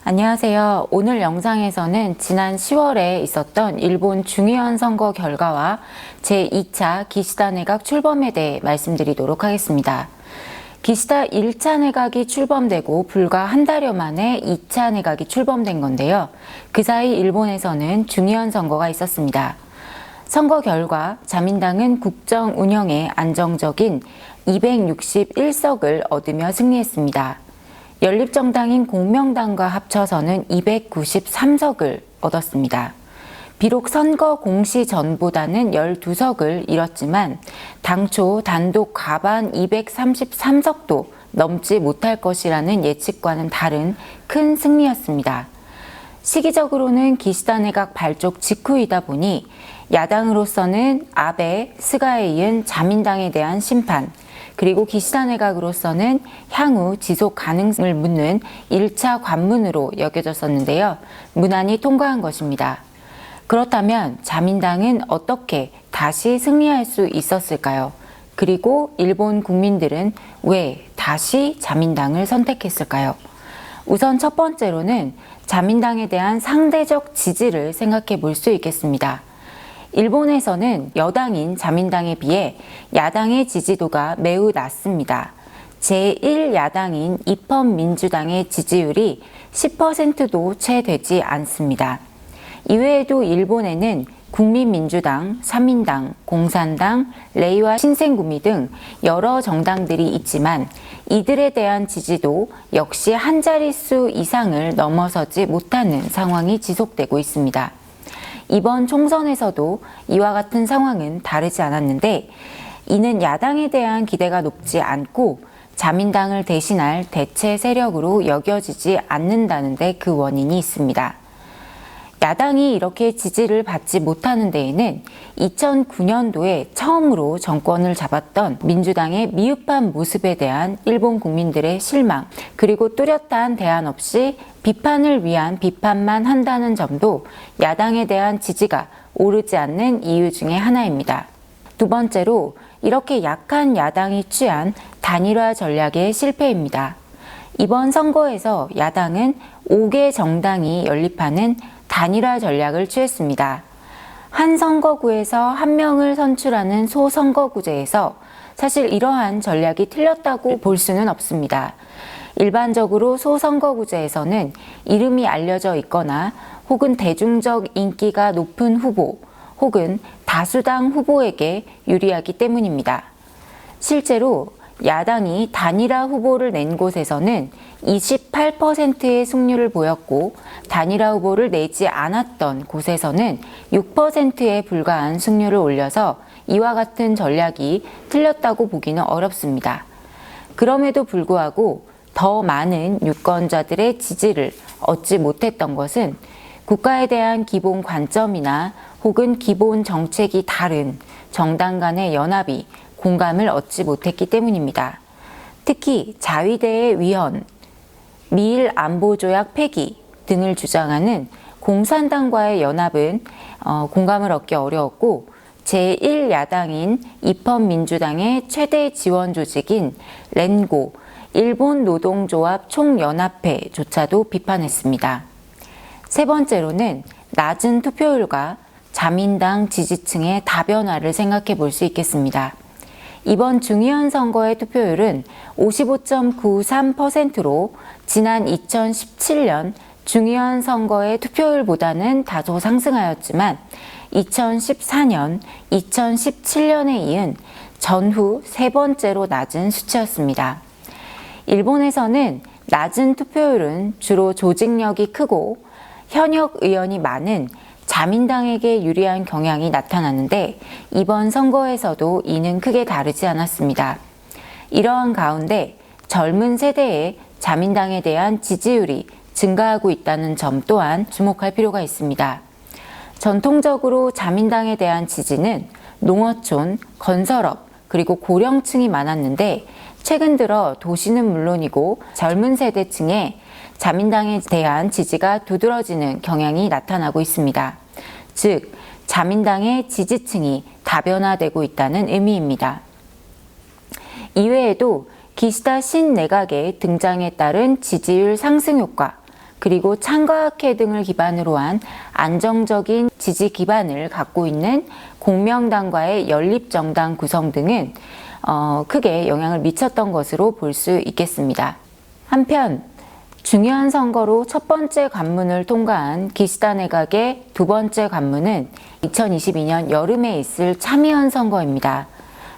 안녕하세요. 오늘 영상에서는 지난 10월에 있었던 일본 중의원 선거 결과와 제2차 기시다 내각 출범에 대해 말씀드리도록 하겠습니다. 기시다 1차 내각이 출범되고 불과 한 달여 만에 2차 내각이 출범된 건데요. 그 사이 일본에서는 중의원 선거가 있었습니다. 선거 결과 자민당은 국정 운영에 안정적인 261석을 얻으며 승리했습니다. 연립정당인 공명당과 합쳐서는 293석을 얻었습니다. 비록 선거 공시 전보다는 12석을 잃었지만 당초 단독 과반 233석도 넘지 못할 것이라는 예측과는 다른 큰 승리였습니다. 시기적으로는 기시다 내각 발족 직후이다 보니 야당으로서는 아베, 스가에 이은 자민당에 대한 심판, 그리고 기시다 내각으로서는 향후 지속 가능성을 묻는 1차 관문으로 여겨졌었는데요. 무난히 통과한 것입니다. 그렇다면 자민당은 어떻게 다시 승리할 수 있었을까요? 그리고 일본 국민들은 왜 다시 자민당을 선택했을까요? 우선 첫 번째로는 자민당에 대한 상대적 지지를 생각해 볼 수 있겠습니다. 일본에서는 여당인 자민당에 비해 야당의 지지도가 매우 낮습니다. 제1야당인 입헌민주당의 지지율이 10%도 채 되지 않습니다. 이외에도 일본에는 국민민주당, 사민당, 공산당, 레이와 신생구미 등 여러 정당들이 있지만 이들에 대한 지지도 역시 한 자릿수 이상을 넘어서지 못하는 상황이 지속되고 있습니다. 이번 총선에서도 이와 같은 상황은 다르지 않았는데 이는 야당에 대한 기대가 높지 않고 자민당을 대신할 대체 세력으로 여겨지지 않는다는 데 그 원인이 있습니다. 야당이 이렇게 지지를 받지 못하는 데에는 2009년도에 처음으로 정권을 잡았던 민주당의 미흡한 모습에 대한 일본 국민들의 실망, 그리고 뚜렷한 대안 없이 비판을 위한 비판만 한다는 점도 야당에 대한 지지가 오르지 않는 이유 중에 하나입니다. 두 번째로 이렇게 약한 야당이 취한 단일화 전략의 실패입니다. 이번 선거에서 야당은 5개 정당이 연립하는 단일화 전략을 취했습니다. 한 선거구에서 한 명을 선출하는 소선거구제에서 사실 이러한 전략이 틀렸다고 볼 수는 없습니다. 일반적으로 소선거구제에서는 이름이 알려져 있거나 혹은 대중적 인기가 높은 후보 혹은 다수당 후보에게 유리하기 때문입니다. 실제로 야당이 단일화 후보를 낸 곳에서는 28%의 승률을 보였고 단일화 후보를 내지 않았던 곳에서는 6%에 불과한 승률을 올려서 이와 같은 전략이 틀렸다고 보기는 어렵습니다. 그럼에도 불구하고 더 많은 유권자들의 지지를 얻지 못했던 것은 국가에 대한 기본 관점이나 혹은 기본 정책이 다른 정당 간의 연합이 공감을 얻지 못했기 때문입니다. 특히 자위대의 위헌, 미일 안보조약 폐기 등을 주장하는 공산당과의 연합은 공감을 얻기 어려웠고 제1야당인 입헌민주당의 최대 지원 조직인 렌고, 일본 노동조합 총연합회조차도 비판했습니다. 세 번째로는 낮은 투표율과 자민당 지지층의 다변화를 생각해 볼 수 있겠습니다. 이번 중의원 선거의 투표율은 55.93%로 지난 2017년 중의원 선거의 투표율보다는 다소 상승하였지만 2014년, 2017년에 이은 전후 세 번째로 낮은 수치였습니다. 일본에서는 낮은 투표율은 주로 조직력이 크고 현역 의원이 많은 자민당에게 유리한 경향이 나타나는데 이번 선거에서도 이는 크게 다르지 않았습니다. 이러한 가운데 젊은 세대의 자민당에 대한 지지율이 증가하고 있다는 점 또한 주목할 필요가 있습니다. 전통적으로 자민당에 대한 지지는 농어촌, 건설업, 그리고 고령층이 많았는데 최근 들어 도시는 물론이고 젊은 세대층에 자민당에 대한 지지가 두드러지는 경향이 나타나고 있습니다. 즉, 자민당의 지지층이 다변화되고 있다는 의미입니다. 이외에도 기시다 신내각의 등장에 따른 지지율 상승 효과, 그리고 창과학회 등을 기반으로 한 안정적인 지지 기반을 갖고 있는 공명당과의 연립정당 구성 등은 크게 영향을 미쳤던 것으로 볼 수 있겠습니다. 한편 중요한 선거로 첫 번째 관문을 통과한 기시다 내각의 두 번째 관문은 2022년 여름에 있을 참의원 선거입니다.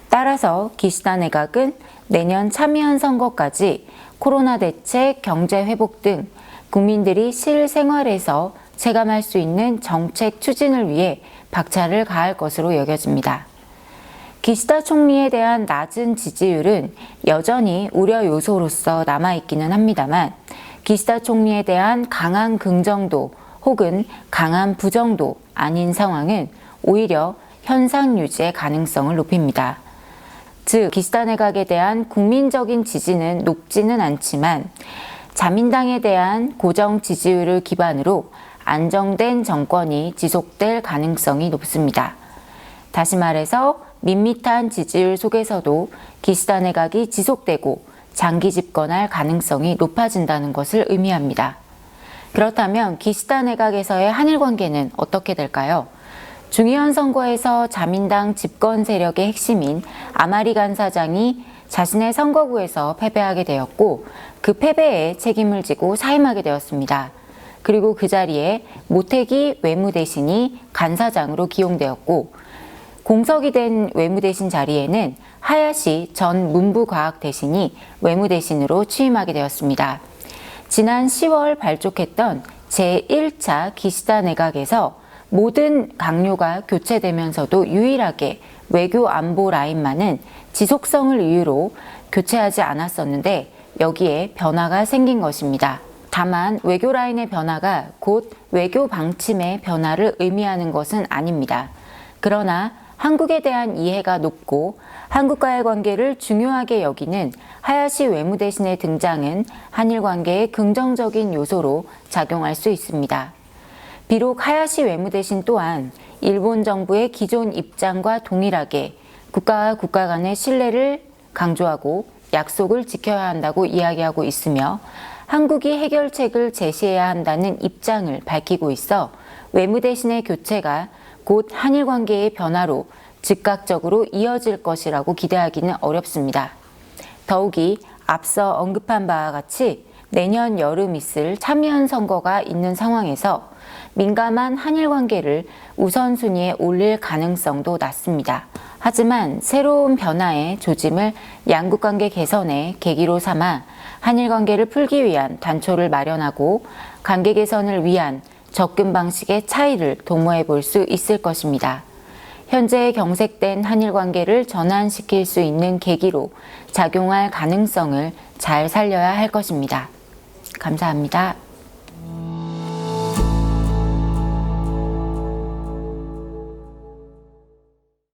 따라서 기시다 내각은 내년 참의원 선거까지 코로나 대책, 경제 회복 등 국민들이 실생활에서 체감할 수 있는 정책 추진을 위해 박차를 가할 것으로 여겨집니다. 기시다 총리에 대한 낮은 지지율은 여전히 우려 요소로서 남아있기는 합니다만 기시다 총리에 대한 강한 긍정도 혹은 강한 부정도 아닌 상황은 오히려 현상 유지의 가능성을 높입니다. 즉, 기시다 내각에 대한 국민적인 지지는 높지는 않지만 자민당에 대한 고정 지지율을 기반으로 안정된 정권이 지속될 가능성이 높습니다. 다시 말해서 밋밋한 지지율 속에서도 기시다 내각이 지속되고 장기 집권할 가능성이 높아진다는 것을 의미합니다. 그렇다면 기시다 내각에서의 한일 관계는 어떻게 될까요? 중의원 선거에서 자민당 집권 세력의 핵심인 아마리 간사장이 자신의 선거구에서 패배하게 되었고 그 패배에 책임을 지고 사임하게 되었습니다. 그리고 그 자리에 모태기 외무대신이 간사장으로 기용되었고 공석이 된 외무대신 자리에는 하야시 전 문부과학대신이 외무대신으로 취임하게 되었습니다. 지난 10월 발족했던 제1차 기시다 내각에서 모든 강요가 교체되면서도 유일하게 외교 안보 라인만은 지속성을 이유로 교체하지 않았었는데 여기에 변화가 생긴 것입니다. 다만 외교 라인의 변화가 곧 외교 방침의 변화를 의미하는 것은 아닙니다. 그러나 한국에 대한 이해가 높고 한국과의 관계를 중요하게 여기는 하야시 외무대신의 등장은 한일 관계에 긍정적인 요소로 작용할 수 있습니다. 비록 하야시 외무대신 또한 일본 정부의 기존 입장과 동일하게 국가와 국가 간의 신뢰를 강조하고 약속을 지켜야 한다고 이야기하고 있으며 한국이 해결책을 제시해야 한다는 입장을 밝히고 있어 외무대신의 교체가 곧 한일 관계의 변화로 즉각적으로 이어질 것이라고 기대하기는 어렵습니다. 더욱이 앞서 언급한 바와 같이 내년 여름 있을 참의원 선거가 있는 상황에서 민감한 한일 관계를 우선순위에 올릴 가능성도 낮습니다. 하지만 새로운 변화의 조짐을 양국 관계 개선의 계기로 삼아 한일 관계를 풀기 위한 단초를 마련하고 관계 개선을 위한 접근 방식의 차이를 도모해 볼 수 있을 것입니다. 현재 경색된 한일 관계를 전환시킬 수 있는 계기로 작용할 가능성을 잘 살려야 할 것입니다. 감사합니다.